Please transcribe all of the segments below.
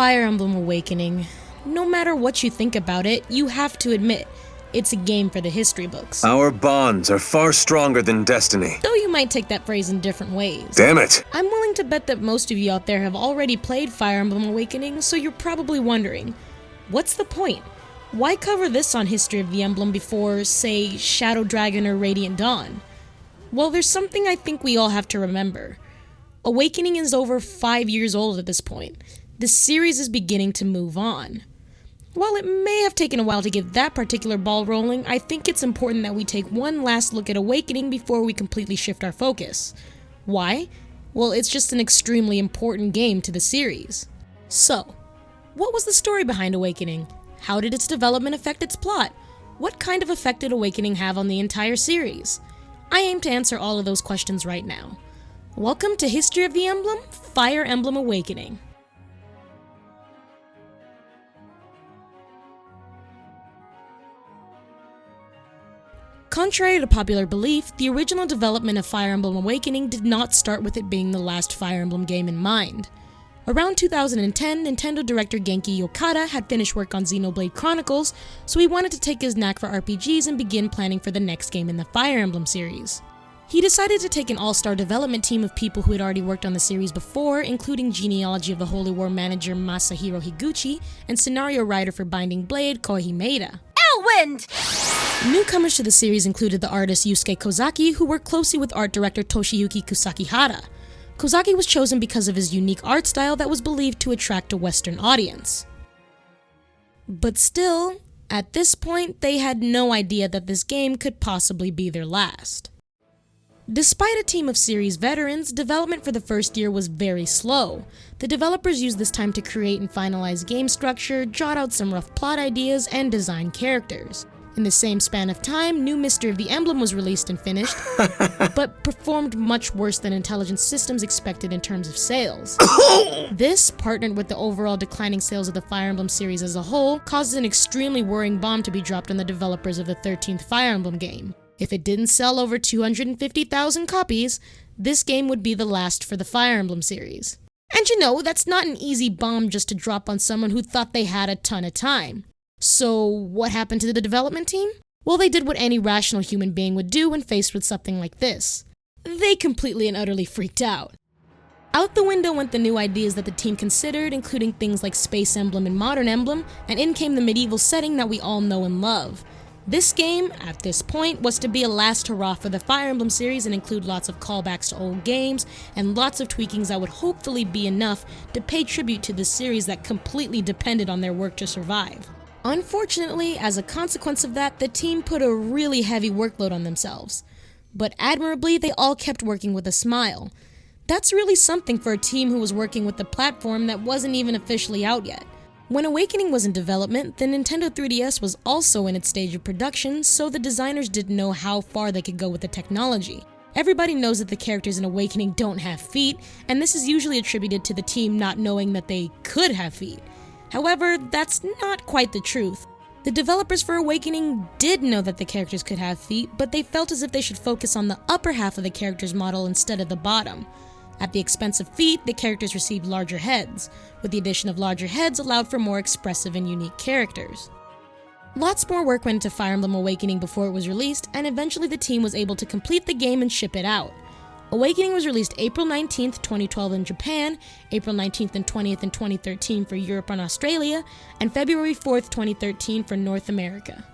Fire Emblem Awakening. No matter what you think about it, you have to admit, it's a game for the history books. Our bonds are far stronger than destiny. Though you might take that phrase in different ways. Damn it! I'm willing to bet that most of you out there have already played Fire Emblem Awakening, so you're probably wondering, what's the point? Why cover this on History of the Emblem before, say, Shadow Dragon or Radiant Dawn? Well, there's something I think we all have to remember. Awakening is over 5 years old at this point. The series is beginning to move on. While it may have taken a while to get that particular ball rolling, I think it's important that we take one last look at Awakening before we completely shift our focus. Why? Well, it's just an extremely important game to the series. So, what was the story behind Awakening? How did its development affect its plot? What kind of effect did Awakening have on the entire series? I aim to answer all of those questions right now. Welcome to History of the Emblem, Fire Emblem Awakening. Contrary to popular belief, the original development of Fire Emblem Awakening did not start with it being the last Fire Emblem game in mind. Around 2010, Nintendo director Genki Okada had finished work on Xenoblade Chronicles, so he wanted to take his knack for RPGs and begin planning for the next game in the Fire Emblem series. He decided to take an all-star development team of people who had already worked on the series before, including Genealogy of the Holy War manager Masahiro Higuchi and scenario writer for Binding Blade Kohei Maeda. Elwind! Newcomers to the series included the artist Yusuke Kozaki, who worked closely with art director Toshiyuki Kusakihara. Kozaki was chosen because of his unique art style that was believed to attract a Western audience. But still, at this point, they had no idea that this game could possibly be their last. Despite a team of series veterans, development for the first year was very slow. The developers used this time to create and finalize game structure, jot out some rough plot ideas, and design characters. In the same span of time, New Mystery of the Emblem was released and finished, but performed much worse than Intelligent Systems expected in terms of sales. This, partnered with the overall declining sales of the Fire Emblem series as a whole, caused an extremely worrying bomb to be dropped on the developers of the 13th Fire Emblem game. If it didn't sell over 250,000 copies, this game would be the last for the Fire Emblem series. And you know, that's not an easy bomb just to drop on someone who thought they had a ton of time. So, what happened to the development team? Well, they did what any rational human being would do when faced with something like this. They completely and utterly freaked out. Out the window went the new ideas that the team considered, including things like Space Emblem and Modern Emblem, and in came the medieval setting that we all know and love. This game, at this point, was to be a last hurrah for the Fire Emblem series and include lots of callbacks to old games, and lots of tweakings that would hopefully be enough to pay tribute to this series that completely depended on their work to survive. Unfortunately, as a consequence of that, the team put a really heavy workload on themselves. But admirably, they all kept working with a smile. That's really something for a team who was working with a platform that wasn't even officially out yet. When Awakening was in development, the Nintendo 3DS was also in its stage of production, so the designers didn't know how far they could go with the technology. Everybody knows that the characters in Awakening don't have feet, and this is usually attributed to the team not knowing that they could have feet. However, that's not quite the truth. The developers for Awakening did know that the characters could have feet, but they felt as if they should focus on the upper half of the character's model instead of the bottom. At the expense of feet, the characters received larger heads, with the addition of larger heads allowed for more expressive and unique characters. Lots more work went into Fire Emblem Awakening before it was released, and eventually the team was able to complete the game and ship it out. Awakening was released April 19th, 2012 in Japan, April 19th and 20th in 2013 for Europe and Australia, and February 4th, 2013 for North America.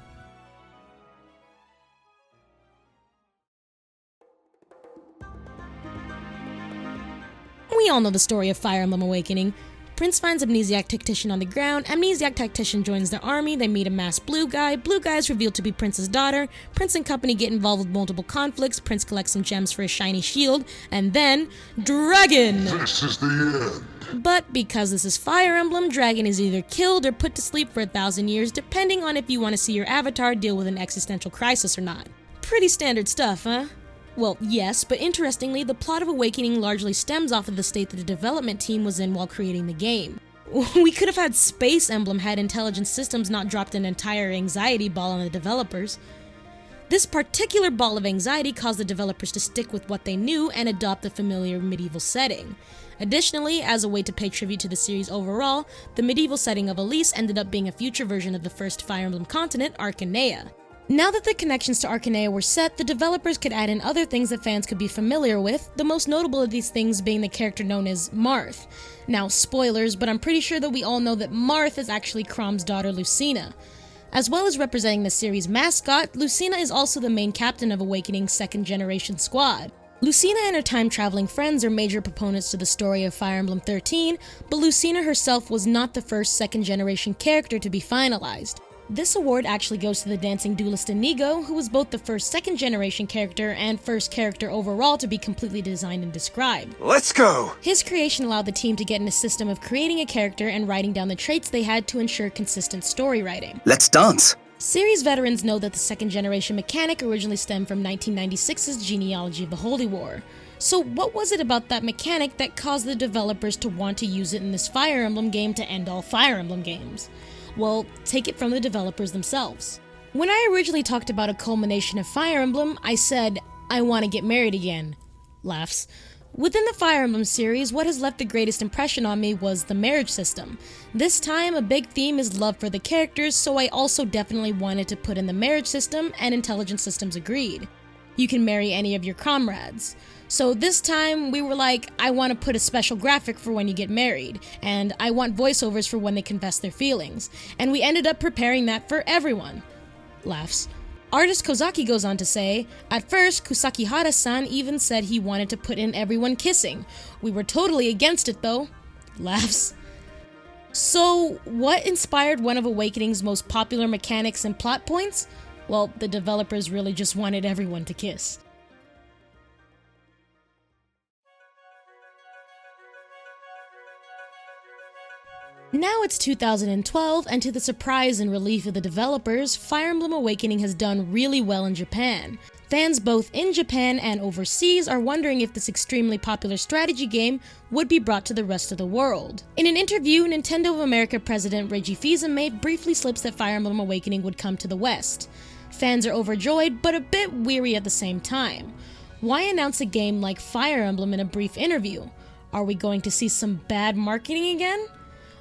We all know the story of Fire Emblem Awakening. Prince finds Amnesiac Tactician on the ground, Amnesiac Tactician joins the army, they meet a masked Blue Guy is revealed to be Prince's daughter, Prince and company get involved with multiple conflicts, Prince collects some gems for his shiny shield, and then, Dragon! This is the end. But because this is Fire Emblem, Dragon is either killed or put to sleep for 1,000 years, depending on if you want to see your avatar deal with an existential crisis or not. Pretty standard stuff, huh? Well, yes, but interestingly, the plot of Awakening largely stems off of the state that the development team was in while creating the game. We could have had Space Emblem had Intelligent Systems not dropped an entire anxiety ball on the developers. This particular ball of anxiety caused the developers to stick with what they knew and adopt the familiar medieval setting. Additionally, as a way to pay tribute to the series overall, the medieval setting of Elise ended up being a future version of the first Fire Emblem continent, Arcanea. Now that the connections to Arcanea were set, the developers could add in other things that fans could be familiar with, the most notable of these things being the character known as Marth. Now, spoilers, but I'm pretty sure that we all know that Marth is actually Chrom's daughter Lucina. As well as representing the series' mascot, Lucina is also the main captain of Awakening's second-generation squad. Lucina and her time-traveling friends are major proponents to the story of Fire Emblem 13, but Lucina herself was not the first second-generation character to be finalized. This award actually goes to the dancing duelist Inigo, who was both the first second-generation character and first character overall to be completely designed and described. Let's go! His creation allowed the team to get in a system of creating a character and writing down the traits they had to ensure consistent story writing. Let's dance! Series veterans know that the second-generation mechanic originally stemmed from 1996's Genealogy of the Holy War. So what was it about that mechanic that caused the developers to want to use it in this Fire Emblem game to end all Fire Emblem games? Well, take it from the developers themselves. When I originally talked about a culmination of Fire Emblem, I said, I want to get married again. Laughs. Within the Fire Emblem series, what has left the greatest impression on me was the marriage system. This time, a big theme is love for the characters, so I also definitely wanted to put in the marriage system, and Intelligent Systems agreed. You can marry any of your comrades. So this time, we were like, I want to put a special graphic for when you get married, and I want voiceovers for when they confess their feelings, and we ended up preparing that for everyone. Laughs. Artist Kozaki goes on to say, at first, Kusakihara-san even said he wanted to put in everyone kissing. We were totally against it though. Laughs. So, what inspired one of Awakening's most popular mechanics and plot points? Well, the developers really just wanted everyone to kiss. Now it's 2012, and to the surprise and relief of the developers, Fire Emblem Awakening has done really well in Japan. Fans both in Japan and overseas are wondering if this extremely popular strategy game would be brought to the rest of the world. In an interview, Nintendo of America president Reggie Fils-Aimé briefly slips that Fire Emblem Awakening would come to the West. Fans are overjoyed, but a bit weary at the same time. Why announce a game like Fire Emblem in a brief interview? Are we going to see some bad marketing again?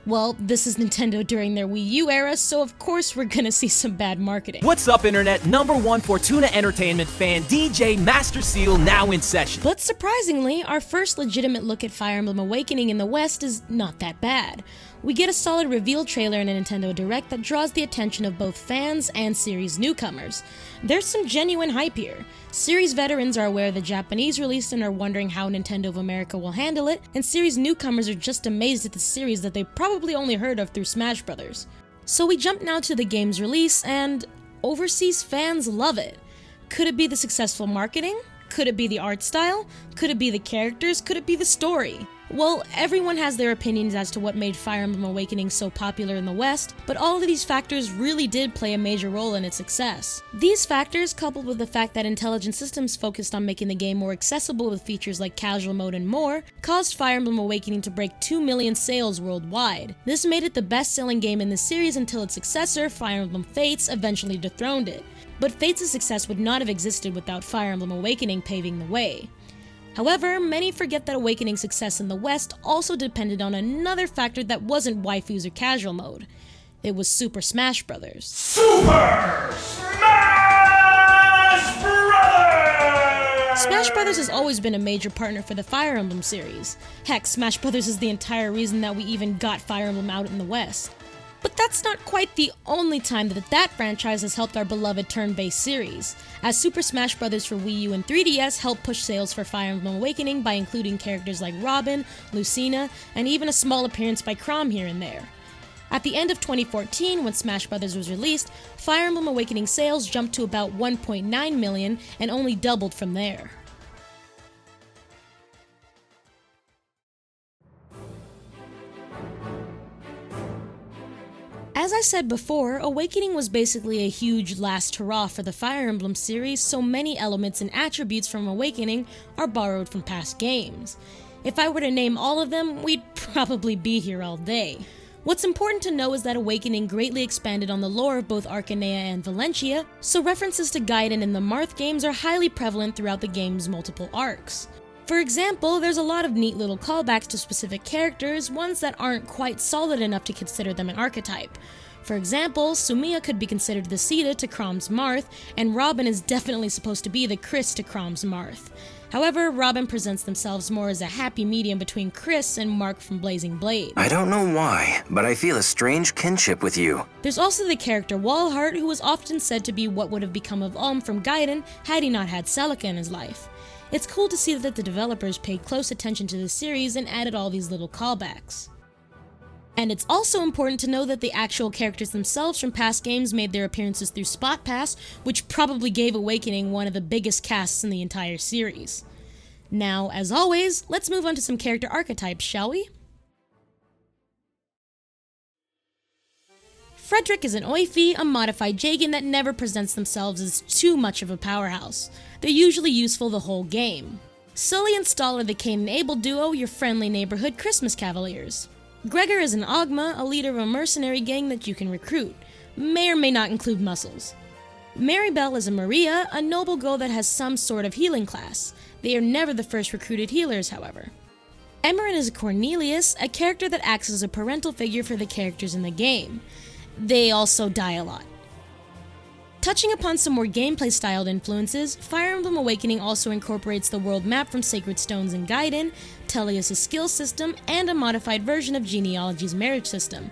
Well, this is Nintendo during their Wii U era, so of course we're gonna see some bad marketing. What's up, Internet? #1 Fortuna Entertainment fan DJ Master Seal now in session. But surprisingly, our first legitimate look at Fire Emblem Awakening in the West is not that bad. We get a solid reveal trailer in a Nintendo Direct that draws the attention of both fans and series newcomers. There's some genuine hype here. Series veterans are aware of the Japanese release and are wondering how Nintendo of America will handle it, and series newcomers are just amazed at the series that they probably only heard of through Smash Bros. So we jump now to the game's release, and overseas fans love it. Could it be the successful marketing? Could it be the art style? Could it be the characters? Could it be the story? Well, everyone has their opinions as to what made Fire Emblem Awakening so popular in the West, but all of these factors really did play a major role in its success. These factors, coupled with the fact that Intelligent Systems focused on making the game more accessible with features like casual mode and more, caused Fire Emblem Awakening to break 2 million sales worldwide. This made it the best-selling game in the series until its successor, Fire Emblem Fates, eventually dethroned it. But Fates' success would not have existed without Fire Emblem Awakening paving the way. However, many forget that Awakening's success in the West also depended on another factor that wasn't waifus or casual mode. It was Super Smash Bros. Super Smash Bros! Smash Bros. Has always been a major partner for the Fire Emblem series. Heck, Smash Bros. Is the entire reason that we even got Fire Emblem out in the West. But that's not quite the only time that franchise has helped our beloved turn-based series, as Super Smash Bros. For Wii U and 3DS helped push sales for Fire Emblem Awakening by including characters like Robin, Lucina, and even a small appearance by Chrom here and there. At the end of 2014, when Smash Bros. Was released, Fire Emblem Awakening sales jumped to about 1.9 million and only doubled from there. As I said before, Awakening was basically a huge last hurrah for the Fire Emblem series, so many elements and attributes from Awakening are borrowed from past games. If I were to name all of them, we'd probably be here all day. What's important to know is that Awakening greatly expanded on the lore of both Arcanea and Valentia, so references to Gaiden in the Marth games are highly prevalent throughout the game's multiple arcs. For example, there's a lot of neat little callbacks to specific characters, ones that aren't quite solid enough to consider them an archetype. For example, Sumiya could be considered the Sita to Crom's Marth, and Robin is definitely supposed to be the Chris to Crom's Marth. However, Robin presents themselves more as a happy medium between Chris and Mark from Blazing Blade. I don't know why, but I feel a strange kinship with you. There's also the character Walhart, who was often said to be what would have become of from Gaiden had he not had Celica in his life. It's cool to see that the developers paid close attention to the series and added all these little callbacks. And it's also important to know that the actual characters themselves from past games made their appearances through Spot Pass, which probably gave Awakening one of the biggest casts in the entire series. Now, as always, let's move on to some character archetypes, shall we? Frederick is an Oifi, a modified Jagan that never presents themselves as too much of a powerhouse. They're usually useful the whole game. Sully and Stahl are the Cain and Abel duo, your friendly neighborhood Christmas Cavaliers. Gregor is an Ogma, a leader of a mercenary gang that you can recruit. May or may not include muscles. Maribel is a Maria, a noble girl that has some sort of healing class. They are never the first recruited healers, however. Emerin is a Cornelius, a character that acts as a parental figure for the characters in the game. They also die a lot. Touching upon some more gameplay-styled influences, Fire Emblem Awakening also incorporates the world map from Sacred Stones in Gaiden, Tellius' skill system, and a modified version of Genealogy's marriage system.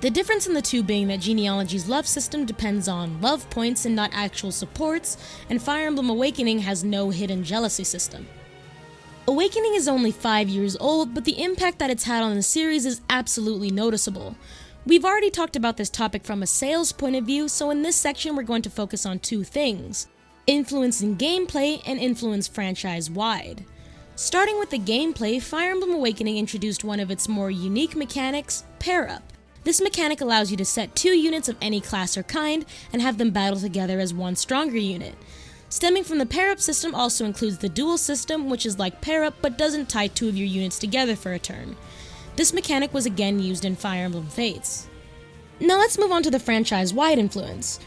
The difference in the two being that Genealogy's love system depends on love points and not actual supports, and Fire Emblem Awakening has no hidden jealousy system. Awakening is only 5 years old, but the impact that it's had on the series is absolutely noticeable. We've already talked about this topic from a sales point of view, so in this section we're going to focus on two things: influence in gameplay and influence franchise-wide. Starting with the gameplay, Fire Emblem Awakening introduced one of its more unique mechanics, Pair Up. This mechanic allows you to set 2 units of any class or kind and have them battle together as one stronger unit. Stemming from the Pair Up system also includes the Duel system, which is like Pair Up but doesn't tie 2 of your units together for a turn. This mechanic was again used in Fire Emblem Fates. Now let's move on to the franchise-wide influence.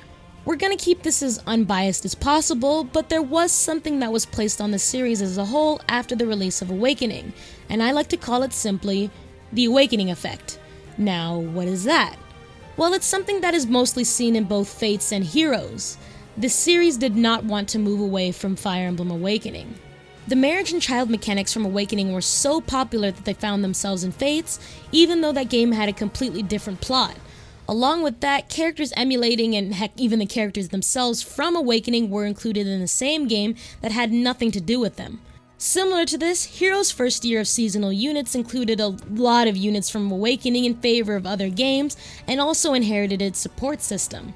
We're gonna keep this as unbiased as possible, but there was something that was placed on the series as a whole after the release of Awakening, and I like to call it simply the Awakening effect. Now, what is that? Well, it's something that is mostly seen in both Fates and Heroes. The series did not want to move away from Fire Emblem Awakening. The marriage and child mechanics from Awakening were so popular that they found themselves in Fates, even though that game had a completely different plot. Along with that, characters emulating and heck, even the characters themselves from Awakening were included in the same game that had nothing to do with them. Similar to this, Heroes' first year of seasonal units included a lot of units from Awakening in favor of other games, and also inherited its support system.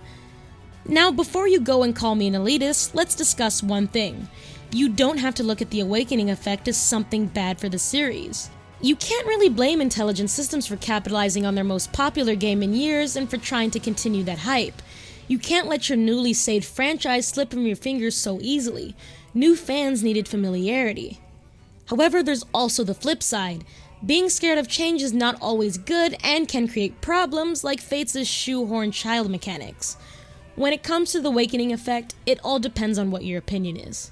Now, before you go and call me an elitist, let's discuss one thing. You don't have to look at the Awakening effect as something bad for the series. You can't really blame Intelligent Systems for capitalizing on their most popular game in years and for trying to continue that hype. You can't let your newly saved franchise slip from your fingers so easily. New fans needed familiarity. However, there's also the flip side. Being scared of change is not always good and can create problems like Fates' shoehorn child mechanics. When it comes to the Awakening effect, it all depends on what your opinion is.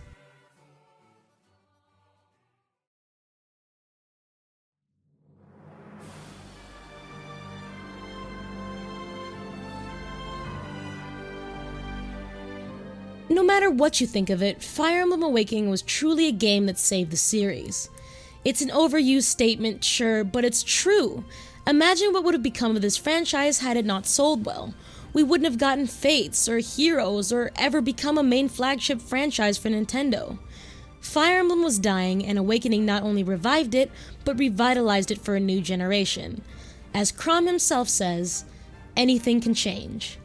No matter what you think of it, Fire Emblem Awakening was truly a game that saved the series. It's an overused statement, sure, but it's true. Imagine what would have become of this franchise had it not sold well. We wouldn't have gotten Fates or Heroes or ever become a main flagship franchise for Nintendo. Fire Emblem was dying, and Awakening not only revived it, but revitalized it for a new generation. As Crom himself says, anything can change.